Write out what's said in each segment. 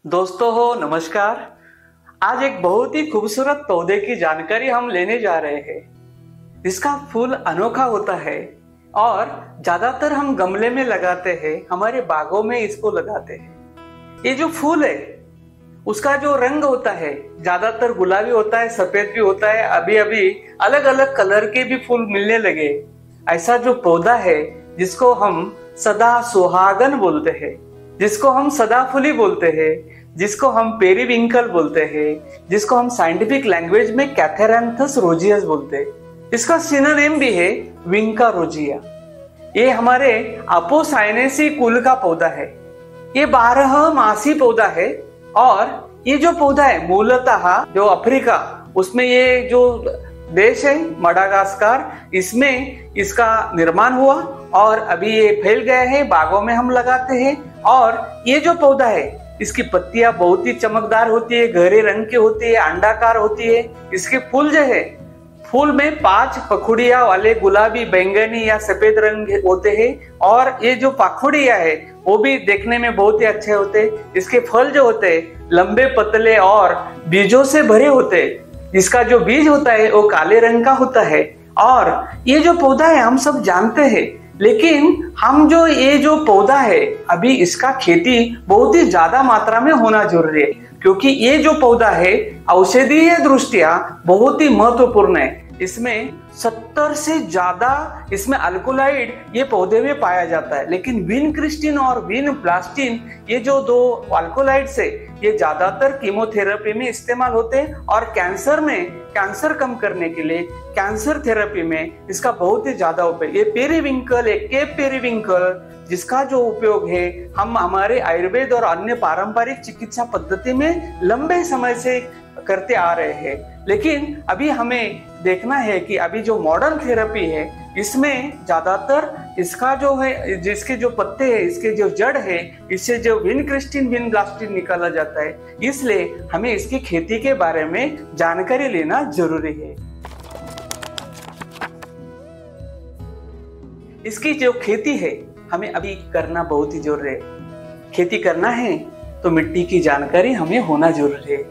दोस्तों हो नमस्कार। आज एक बहुत ही खूबसूरत पौधे की जानकारी हम लेने जा रहे हैं। इसका फूल अनोखा होता है और ज्यादातर हम गमले में लगाते हैं, हमारे बागों में इसको लगाते हैं। ये जो फूल है उसका जो रंग होता है ज्यादातर गुलाबी होता है, सफेद भी होता है, अभी अभी अलग अलग कलर के भी फूल मिलने लगे। ऐसा जो पौधा है जिसको हम सदा सुहागन बोलते हैं, जिसको हम सदाफुली बोलते हैं, जिसको हम पेरीविंकल बोलते हैं, जिसको हम साइंटिफिक लैंग्वेज में कैथेरैंथस रोजियस बोलते हैं। इसका सिनोनिम भी है विंका रोजिया। ये हमारे अपोसाइनेसी कुल का पौधा है। ये 12 मासी पौधा है और ये जो पौधा है मूलतः जो अफ्रीका उसमें ये जो देश है मडागास्कर, इसमें इसका निर्माण हुआ और अभी ये फैल गया है, बागों में हम लगाते हैं। और ये जो पौधा है इसकी पत्तियां बहुत ही चमकदार होती है, गहरे रंग की होती है, अंडाकार होती है। इसके फूल जो है फूल में 5 पखुड़िया वाले गुलाबी, बैंगनी या सफेद रंग होते हैं और ये जो पखुड़िया है वो भी देखने में बहुत ही अच्छे होते हैं। इसके फल जो होते हैं लंबे पतले और बीजों से भरे होते हैं। इसका जो बीज होता है वो काले रंग का होता है। और ये जो पौधा है हम सब जानते हैं, लेकिन हम जो ये जो पौधा है अभी इसका खेती बहुत ही ज्यादा मात्रा में होना जरूरी है, क्योंकि ये जो पौधा है औषधीय दृष्टिया बहुत ही महत्वपूर्ण है। इसमें 70 से ज्यादा इसमें अल्कोलाइड ये पौधे में पाया जाता है। लेकिन विनक्रिस्टिन और विनब्लास्टिन ये जो 2 अल्कोलाइड्स है ये ज्यादातर कीमोथेरेपी में इस्तेमाल होते हैं और कैंसर में कैंसर कम करने के लिए कैंसर थेरेपी में इसका बहुत ही ज्यादा उपयोग। ये पेरीविंकल, एक केप पेरीविंकल, जिसका जो उपयोग है हम हमारे आयुर्वेद और अन्य पारंपरिक चिकित्सा पद्धति में लंबे समय से करते आ रहे हैं। लेकिन अभी हमें देखना है कि अभी जो मॉडर्न थेरेपी है इसमें ज्यादातर इसका जो है, जिसके जो पत्ते हैं, इसके जो जड़ है, इससे जो विनक्रिस्टिन विनब्लास्टिन निकाला जाता है। इसलिए हमें इसकी खेती के बारे में जानकारी लेना जरूरी है। इसकी जो खेती है हमें अभी करना बहुत ही जरूरी है। खेती करना है तो मिट्टी की जानकारी हमें होना जरूरी है।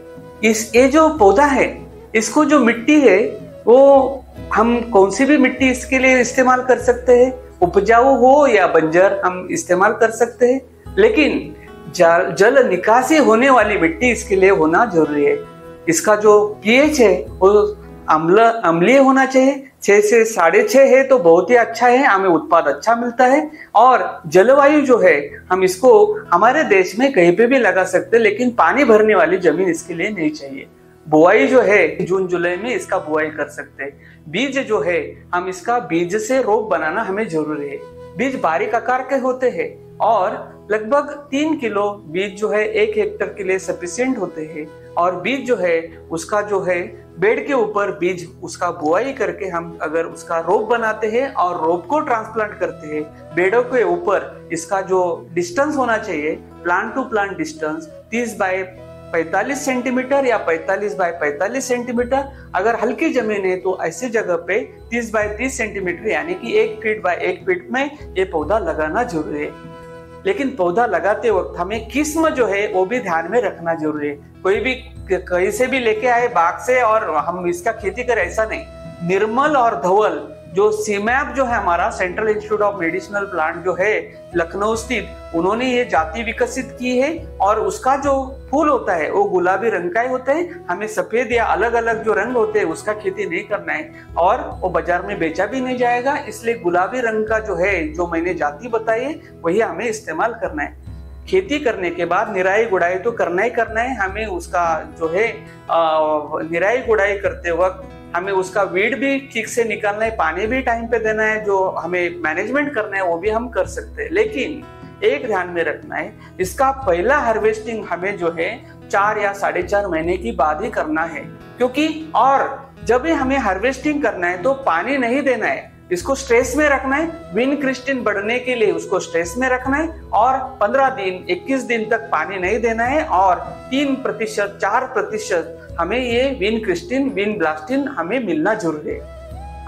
ये जो पौधा है इसको जो मिट्टी है वो हम कौन सी भी मिट्टी इसके लिए इस्तेमाल कर सकते हैं, उपजाऊ हो या बंजर हम इस्तेमाल कर सकते हैं। लेकिन जल निकासी होने वाली मिट्टी इसके लिए होना जरूरी है। इसका जो पीएच है वो अम्लीय होना चाहिए। 6 से 6.5 है तो बहुत ही अच्छा है, हमें उत्पाद अच्छा मिलता है। और जलवायु जो है हम इसको हमारे देश में कहीं पे भी लगा सकते हैं, लेकिन पानी भरने वाली जमीन इसके लिए नहीं चाहिए। बुआई जो है जून जुलाई में इसका बुआई कर सकते हैं। बीज जो है हम इसका बीज से रोप बनाना हमें जरूरी है। बीज बारीक आकार के होते हैं और लगभग 3 किलो बीज जो है 1 हेक्टेयर के लिए सफिशिएंट होते हैं। और बीज जो है उसका जो है बेड के ऊपर बीज उसका बुआई करके हम अगर उसका रोप बनाते हैं और रोप को ट्रांसप्लांट करते हैं, बेडों के ऊपर इसका जो डिस्टेंस होना चाहिए, plant to plant distance 30 by 45 centimetre या 45 बाय 45 सेंटीमीटर। अगर हल्की जमीन है तो ऐसी जगह पे 30 बाय 30 सेंटीमीटर यानी कि 1 फीट बाय 1 फीट में ये पौधा लगाना जरूरी है। लेकिन पौधा लगाते वक्त हमें किस्म जो है वो भी ध्यान में रखना जरूरी है। कोई भी कहीं से भी लेके आए बाग से और हम इसका खेती करें ऐसा नहीं। निर्मल और धवल जो सीमैप जो है हमारा central institute of medicinal plant जो है लखनऊ स्थित, उन्होंने ये जाति विकसित की है और उसका जो फूल होता है वो गुलाबी रंग का ही होता है। हमें सफेद या अलग अलग जो रंग होते हैं उसका खेती नहीं करना है और वो बाजार में बेचा भी नहीं जाएगा। इसलिए गुलाबी रंग का जो है जो मैंने जाति बताई है वही हमें इस्तेमाल करना है। खेती करने के बाद निराई गुड़ाई तो करना ही करना है। हमें उसका जो है निराई गुड़ाई करते वक्त हमें उसका वीड भी ठीक से निकालना है, पानी भी टाइम पे देना है, जो हमें मैनेजमेंट करना है वो भी हम कर सकते हैं। लेकिन एक ध्यान में रखना है, इसका पहला हार्वेस्टिंग हमें जो है 4 या 4.5 महीने की बाद ही करना है। क्योंकि और जब भी हमें हार्वेस्टिंग करना है तो पानी नहीं देना है, इसको स्ट्रेस में रखना है। विनक्रिस्टिन बढ़ने के लिए उसको स्ट्रेस में रखना है और 15 दिन 21 दिन तक पानी नहीं देना है। और 3% 4% हमें ये विनक्रिस्टिन विनब्लास्टिन हमें मिलना जरूरी है।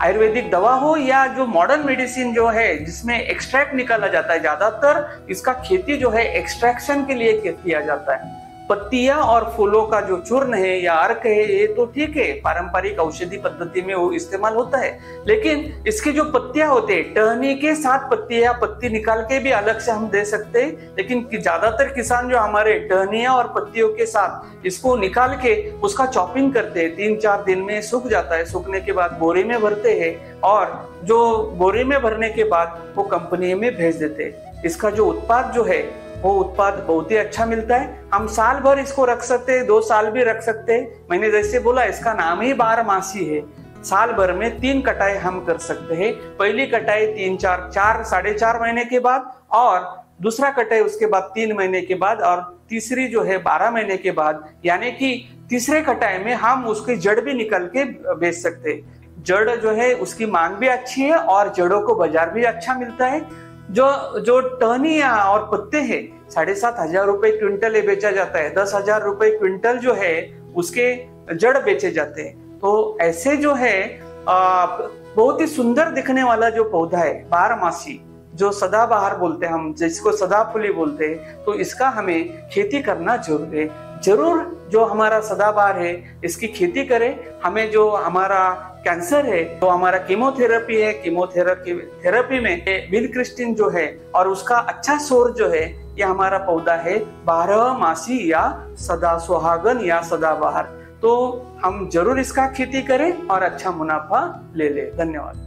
आयुर्वेदिक दवा हो या जो मॉडर्न मेडिसिन जो है जिसमें एक्सट्रैक्ट निकाला जाता है, ज्यादातर इसका खेती जो है एक्सट्रैक्शन के लिए किया जाता है। पत्तियां और फूलों का जो चूर्ण है या अर्क है ये तो ठीक है, पारंपरिक औषधि पद्धति में वो इस्तेमाल होता है, लेकिन इसके जो पत्तियां होते हैं, टहनी के साथ पत्तियां, पत्ती निकाल के भी अलग से हम दे सकते हैं, लेकिन ज्यादातर किसान जो हमारे टहनियां और पत्तियों के साथ इसको निकाल के उसका चॉपिंग करते हैं, 3-4 दिन में सूख जाता है। सूखने के बाद बोरी में भरते हैं और जो बोरी में भरने के बाद वो कंपनी में भेज देते हैं। इसका जो उत्पाद जो है वो उत्पाद बहुत ही अच्छा मिलता है। हम साल भर इसको रख सकते हैं, 2 साल भी रख सकते हैं। मैंने जैसे बोला इसका नाम ही 12 है। साल भर में 3 कटाई हम कर सकते हैं। पहली कटाई 4.5 महीने के बाद, और दूसरा कटाई उसके बाद 3 महीने के बाद, और तीसरी जो है 12 महीने के बाद। यानी कि तीसरे कटाई में हम उसकी जड़ भी निकल के बेच सकते हैं। जड़ जो है उसकी मांग भी अच्छी है और जड़ों को बाजार भी अच्छा मिलता है। जो टहनियां और पत्ते हैं 7,500 रुपए क्विंटल बेचा जाता है। 10,000 रुपए क्विंटल जो है उसके जड़ बेचे जाते हैं। तो ऐसे जो है बहुत ही सुंदर दिखने वाला जो पौधा है, बारहमासी, जो सदाबहार बोलते हैं हम, जिसको सदाफुली बोलते हैं, तो इसका हमें खेती करना जरूर है। जरूर जो हमारा सदाबहार है इसकी खेती करें। हमें जो हमारा कैंसर है, तो हमारा कीमोथेरेपी है, कीमोथेरेपी में विलक्रिस्टिन जो है और उसका अच्छा सोर्स जो है ये हमारा पौधा है 12 या सदा सुहागन या सदाबहार। तो हम जरूर इसका खेती करें और अच्छा मुनाफा ले लें। धन्यवाद।